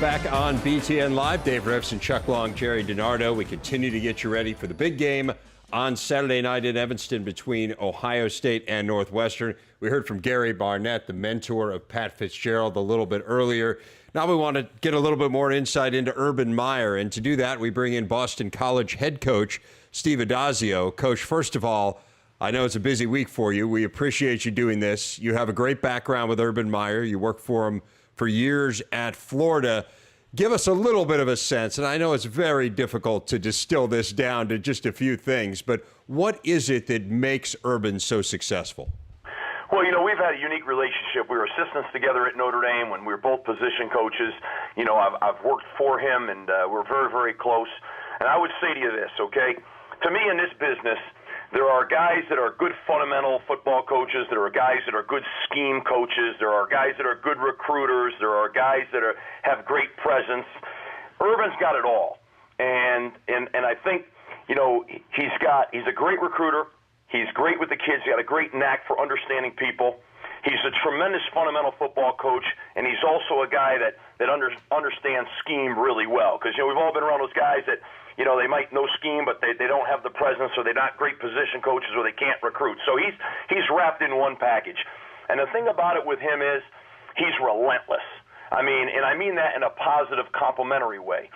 back on BTN Live. Dave Revsine, Chuck Long, Gerry, Dinardo. We continue to get you ready for the big game on Saturday night in Evanston between Ohio State and Northwestern. We heard from Gary Barnett, the mentor of Pat Fitzgerald, a little bit earlier. Now we want to get a little bit more insight into Urban Meyer, and to do that, we bring in Boston College head coach Steve Addazio. Coach, first of all, I know it's a busy week for you. We appreciate you doing this. You have a great background with Urban Meyer. You worked for him for years at Florida. Give us a little bit of a sense, and I know it's very difficult to distill this down to just a few things, but what is it that makes Urban so successful? Well, we've had a unique relationship. We were assistants together at Notre Dame when we were both position coaches. I've worked for him, and we're very, very close. And I would say to you this, okay? To me, in this business, there are guys that are good fundamental football coaches. There are guys that are good scheme coaches. There are guys that are good recruiters. There are guys that have great presence. Urban's got it all. And I think, he's a great recruiter. He's great with the kids. He's got a great knack for understanding people. He's a tremendous fundamental football coach, and he's also a guy that understands scheme really well. Because, we've all been around those guys that, they might know scheme, but they don't have the presence, or they're not great position coaches, or they can't recruit. So he's wrapped in one package. And the thing about it with him is he's relentless. I mean that in a positive, complimentary way.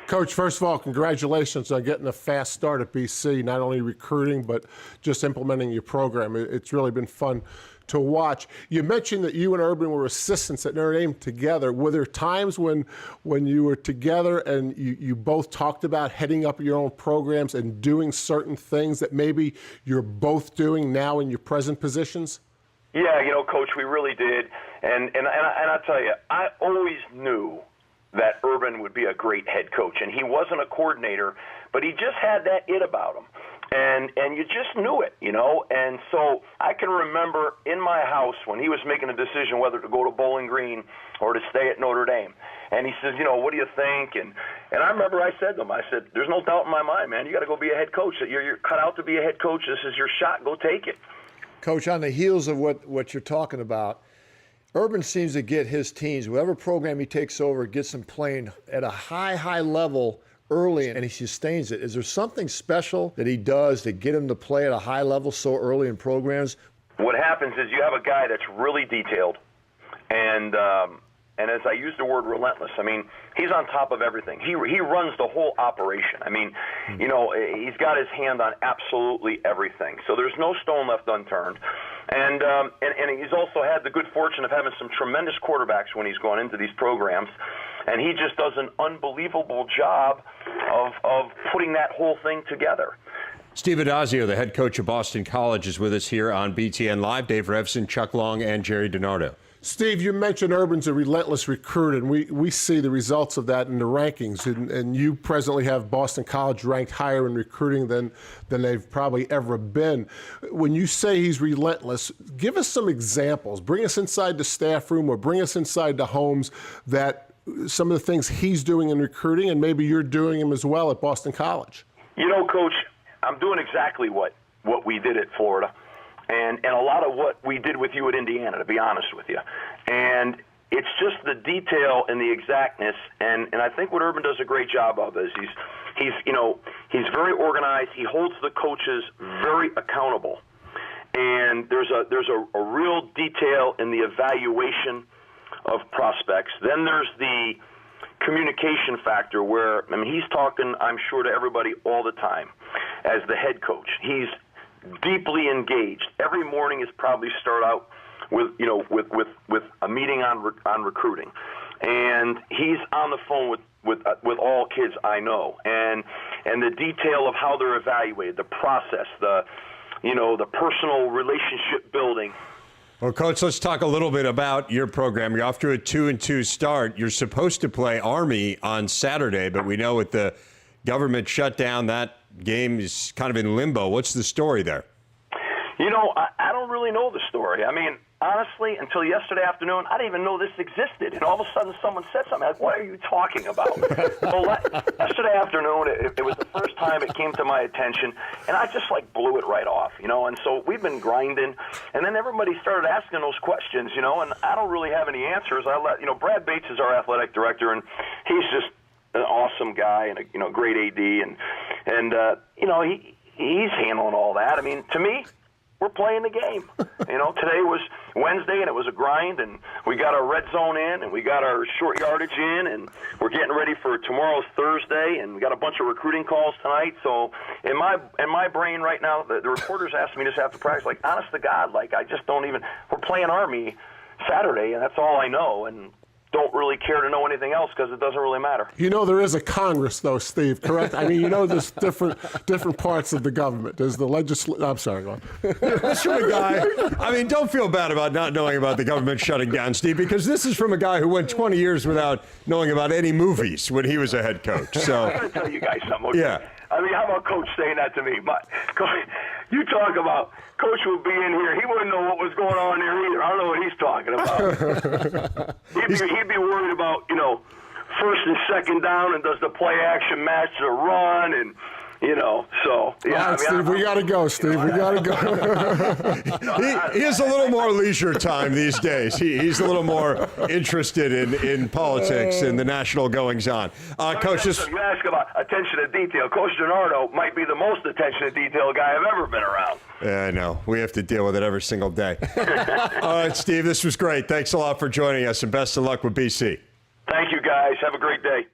Coach, first of all, congratulations on getting a fast start at BC, not only recruiting, but just implementing your program. It's really been fun to watch. You mentioned that you and Urban were assistants at Notre Dame together. Were there times when you were together and you both talked about heading up your own programs and doing certain things that maybe you're both doing now in your present positions? Yeah, Coach, we really did. And I'll tell you, I always knew that Urban would be a great head coach. And he wasn't a coordinator, but he just had that it about him. And you just knew it, And so I can remember in my house when he was making a decision whether to go to Bowling Green or to stay at Notre Dame. And he says, what do you think? And I remember I said to him, there's no doubt in my mind, man. You got to go be a head coach. You're cut out to be a head coach. This is your shot. Go take it. Coach, on the heels of what you're talking about, Urban seems to get his teams, whatever program he takes over, gets them playing at a high level early, and he sustains it. Is there something special that he does to get him to play at a high level so early in programs? What happens is you have a guy that's really detailed, and as I use the word relentless, he's on top of everything. He runs the whole operation. He's got his hand on absolutely everything. So there's no stone left unturned. And he's also had the good fortune of having some tremendous quarterbacks when he's gone into these programs. And he just does an unbelievable job of putting that whole thing together. Steve Addazio, the head coach of Boston College, is with us here on BTN Live. Dave Revsine, Chuck Long, and Gerry Dinardo. Steve, you mentioned Urban's a relentless recruiter, and we see the results of that in the rankings. And you presently have Boston College ranked higher in recruiting than they've probably ever been. When you say he's relentless, give us some examples. Bring us inside the staff room or bring us inside the homes that some of the things he's doing in recruiting, and maybe you're doing them as well at Boston College. Coach, I'm doing exactly what we did at Florida. And a lot of what we did with you at Indiana, to be honest with you. And it's just the detail and the exactness. And I think what Urban does a great job of is he's very organized. He holds the coaches very accountable. And there's a real detail in the evaluation of prospects. Then there's the communication factor where, he's talking, I'm sure, to everybody all the time as the head coach. He's deeply engaged. Every morning is probably start out with a meeting on recruiting, and he's on the phone with all kids I know, and the detail of how they're evaluated, the process, the personal relationship building. Well, Coach, let's talk a little bit about your program. You're off to a 2-2 start. You're supposed to play Army on Saturday, but we know with the government shutdown, that game is kind of in limbo. What's the story there? I don't really know the story. Honestly, until yesterday afternoon, I didn't even know this existed. And all of a sudden, someone said something. Like, what are you talking about? So yesterday afternoon, it was the first time it came to my attention, and I just blew it right off, And so we've been grinding, and then everybody started asking those questions, And I don't really have any answers. I let Brad Bates is our athletic director, and he's just an awesome guy and a great AD, and he's handling all that. I mean, to me, we're playing the game. Today was Wednesday, and it was a grind, and we got our red zone in, and we got our short yardage in, and we're getting ready for tomorrow's Thursday, and we got a bunch of recruiting calls tonight. So in my brain right now, the reporters asked me this after practice, like, honest to God, like, I just don't even – we're playing Army Saturday, and that's all I know, and don't really care to know anything else because it doesn't really matter. There is a Congress, though, Steve, correct? I mean, there's different parts of the government. There's the I'm sorry, go on. This from a guy, I mean, don't feel bad about not knowing about the government shutting down, Steve, because this is from a guy who went 20 years without knowing about any movies when he was a head coach. So I'm going to tell you guys something. Okay? Yeah. I mean, how about Coach saying that to me? You talk about Coach would be in here. He wouldn't know what was going on there either. I don't know what he's talking about. he'd be worried about, first and second down, and does the play action match the run, and so yeah. All right, Steve, we got to go, Steve. We got to go. He has a little more leisure time these days. He's a little more interested in politics and the national goings on. Coach, you ask about attention to detail. Coach Dinardo might be the most attention to detail guy I've ever been around. Yeah, I know. We have to deal with it every single day. All right, Steve, this was great. Thanks a lot for joining us, and best of luck with BC. Thank you, guys. Have a great day.